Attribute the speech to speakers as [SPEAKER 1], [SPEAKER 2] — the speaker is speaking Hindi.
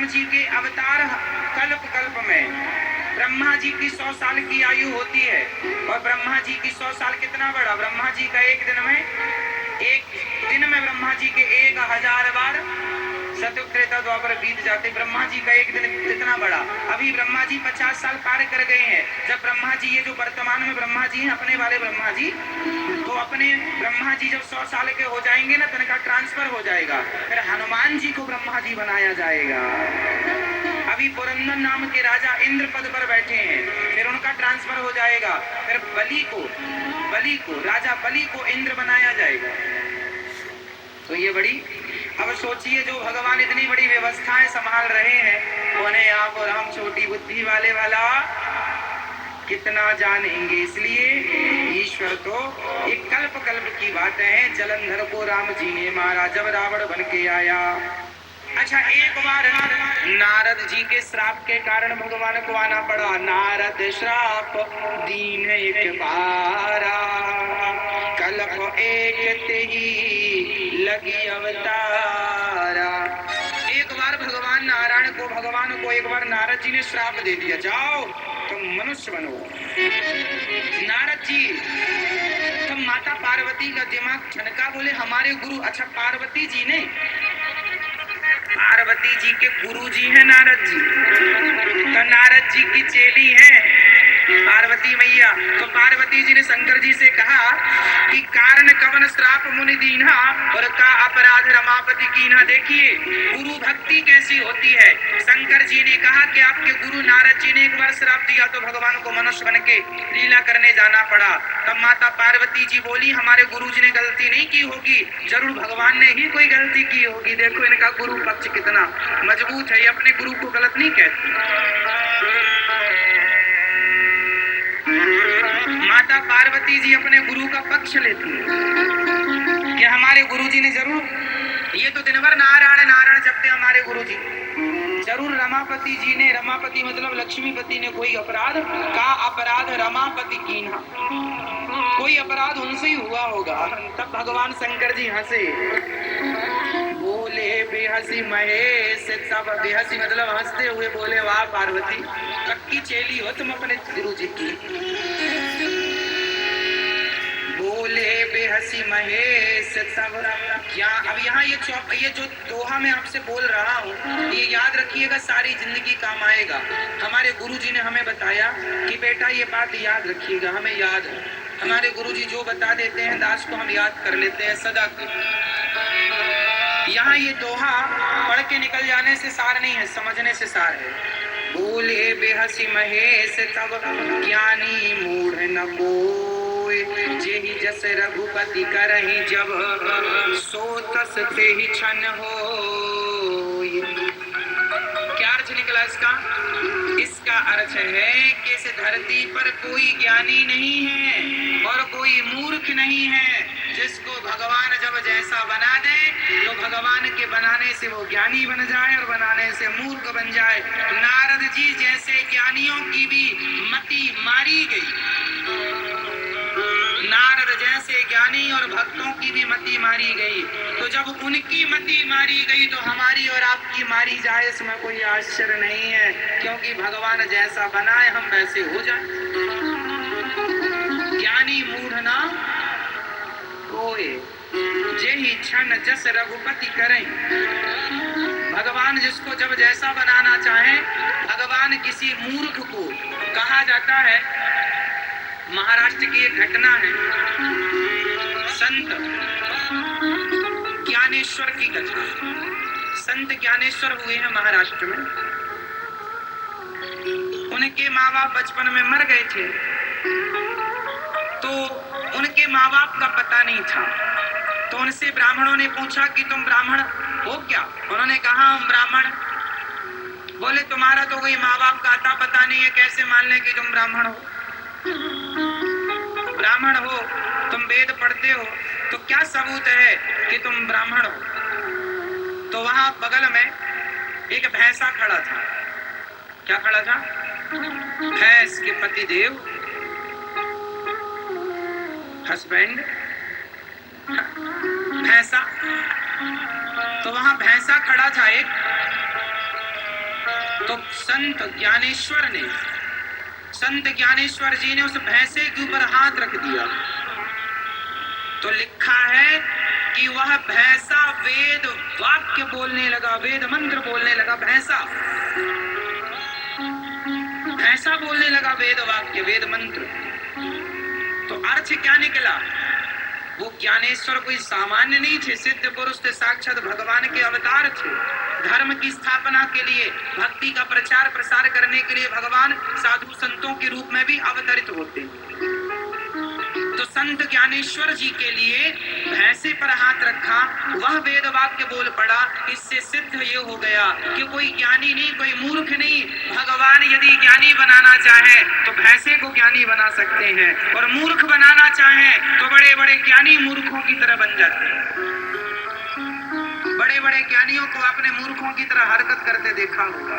[SPEAKER 1] राम जी के अवतार कल्प कल्प में ब्रह्मा जी की 100 साल की आयु होती है, और ब्रह्मा जी की 100 साल कितना बड़ा, ब्रह्मा जी का एक दिन में ब्रह्मा जी के 1000 बार सतयुग त्रेता द्वापर बीत जाते। ब्रह्मा जी का एक दिन कितना बड़ा। अभी ब्रह्मा जी 50 साल पार कर गए हैं। जब ब्रह्मा जी, ये जो वर्तमान में ब्रह्मा जी हैं, अपने वाले ब्रह्मा जी, तो अपने ब्रह्मा जी जब 100 साल के हो जाएंगे ना, तो इनका ट्रांसफर हो जाएगा, फिर हनुमान जी को ब्रह्मा जी बनाया जाएगा। अभी पुरंदर नाम के राजा इंद्र पद पर बैठे हैं, फिर उनका ट्रांसफर हो जाएगा, फिर बलि को राजा बलि को इंद्र बनाया जाएगा। तो ये बड़ी, अब सोचिए जो भगवान इतनी बड़ी व्यवस्थाएं संभाल रहे हैं, उन्हें आप और हम छोटी बुद्धि वाले वाला कितना जानेंगे। इसलिए ईश्वर तो एक कल्प कल्प की बातें हैं। जलंधर को राम जी ने मारा जब रावण बन के आया। अच्छा, एक बार नारद जी के श्राप के कारण भगवान को आना पड़ा। नारद श्राप दीन एक बारा, कल्प एक तेरी लगी अवतारा। एक बार भगवान को एक बार नारद जी ने श्राप दे दिया, जाओ तुम मनुष्य बनो। नारद जी, तुम माता पार्वती का दिमाग ठनका, बोले हमारे गुरु, अच्छा पार्वती जी ने, पार्वती जी के गुरु जी हैं नारद जी, तो नारद जी की चेली हैं पार्वती मैया। तो पार्वती जी ने शंकर जी से कहा कि कारण कवन श्राप मुनि दीना और का अपराध रमापति कीना। देखिए गुरु भक्ति कैसी होती है। शंकर जी ने कहा कि आपके गुरु नारद जी ने एक बार श्राप दिया तो भगवान को मनुष्य बन के लीला करने जाना पड़ा। तब माता पार्वती जी बोली हमारे गुरु जी ने गलती नहीं की होगी, जरूर भगवान ने ही कोई गलती की होगी। देखो इनका गुरु पक्ष कितना मजबूत है, ये अपने गुरु को गलत नहीं कहती। माता पार्वती जी अपने गुरु का पक्ष लेती है कि हमारे गुरु जी ने जरूर, ये तो दिन भर नारायण नारायण जपते हमारे गुरु जी, जरूर रमापति जी ने, रमापति मतलब लक्ष्मीपति ने कोई अपराध का अपराध रमापति कीना, कोई अपराध उनसे ही हुआ होगा। तब भगवान शंकर जी हंसे, बोले बेहसी महेश, तब बेहसी मतलब हंसते हुए बोले वाह पार्वती, पक्की चेली हो तुम अपने गुरु जी की। बोले बेहसी महेश तब क्या। अब यहाँ ये जो दोहा मैं आपसे बोल रहा हूँ, ये याद रखिएगा, सारी जिंदगी काम आएगा। हमारे गुरुजी ने हमें बताया कि बेटा ये बात याद रखिएगा, हमें याद है। हमारे गुरुजी जो बता देते हैं दास को हम याद कर लेते हैं सदा। यहाँ ये दोहा पढ़ के निकल जाने से सार नहीं है, समझने से सार है। बोले बेहसी महेश तब ज्ञानी मूढ़ न कोय, जेहि जस रघुपति करहि जब सो तस तेहि छन होय। क्या अर्थ निकला इसका? इसका अर्थ है कि इस धरती पर कोई ज्ञानी नहीं है और कोई मूर्ख नहीं है। जिसको भगवान जब जैसा बना दे तो भगवान के बनाने से वो ज्ञानी बन जाए और बनाने से मूर्ख बन जाए। नारद जी जैसे ज्ञानियों की भी मति मारी गई, नारद जैसे ज्ञानी और भक्तों की भी मति मारी गई। तो जब उनकी मति मारी गई तो हमारी और आपकी मारी जाए, इसमें कोई आश्चर्य नहीं है, क्योंकि भगवान जैसा बनाए हम वैसे हो जाए। ज्ञानी मूढ़ ना कोय, जेहि छन जस रघुपति करें। भगवान जिसको जब जैसा बनाना चाहे, भगवान किसी मूर्ख को, कहा जाता है, महाराष्ट्र की एक घटना है, संत ज्ञानेश्वर की घटना। संत ज्ञानेश्वर हुए हैं महाराष्ट्र में। उनके माँ बाप बचपन में मर गए थे, तो उनके माँ बाप का पता नहीं था। तो उनसे ब्राह्मणों ने पूछा कि तुम ब्राह्मण हो क्या? उन्होंने कहा हम ब्राह्मण। बोले तुम्हारा तो कोई माँ बाप का आता पता नहीं है, कैसे मान लें कि तुम ब्राह्मण हो? ब्राह्मण हो, तुम वेद पढ़ते हो, तो क्या सबूत है कि तुम ब्राह्मण हो? तो वहां बगल में एक भैंसा खड़ा था। क्या खड़ा था? भैंस के पतिदेव, हस्बैंड, भैंसा। तो वहां भैंसा खड़ा था एक, तो संत ज्ञानेश्वर जी ने उस भैंसे के ऊपर हाथ रख दिया, तो लिखा है कि वह भैंसा वेद वाक्य बोलने लगा, वेद मंत्र बोलने लगा। भैंसा बोलने लगा वेद वाक्य, वेद मंत्र। तो अर्थ क्या निकला? वो ज्ञानेश्वर कोई सामान्य नहीं थे, सिद्ध पुरुष थे, साक्षात भगवान के अवतार थे। धर्म की स्थापना के लिए, भक्ति का प्रचार प्रसार करने के लिए भगवान साधु संतों के रूप में भी अवतरित होते हैं। तो संत ज्ञानेश्वर जी के लिए भैंसे पर हाथ रखा, वह वेद वाक्य बोल पड़ा। इससे सिद्ध ये हो गया कि कोई ज्ञानी नहीं, कोई मूर्ख नहीं, भगवान यदि ज्ञानी बनाना चाहे तो भैंसे को ज्ञानी बना सकते हैं, और मूर्ख बनाना चाहे तो बड़े बड़े ज्ञानी मूर्खों की तरह बन जाते हैं। बड़े बड़े ज्ञानियों को आपने मूर्खों की तरह हरकत करते देखा होगा।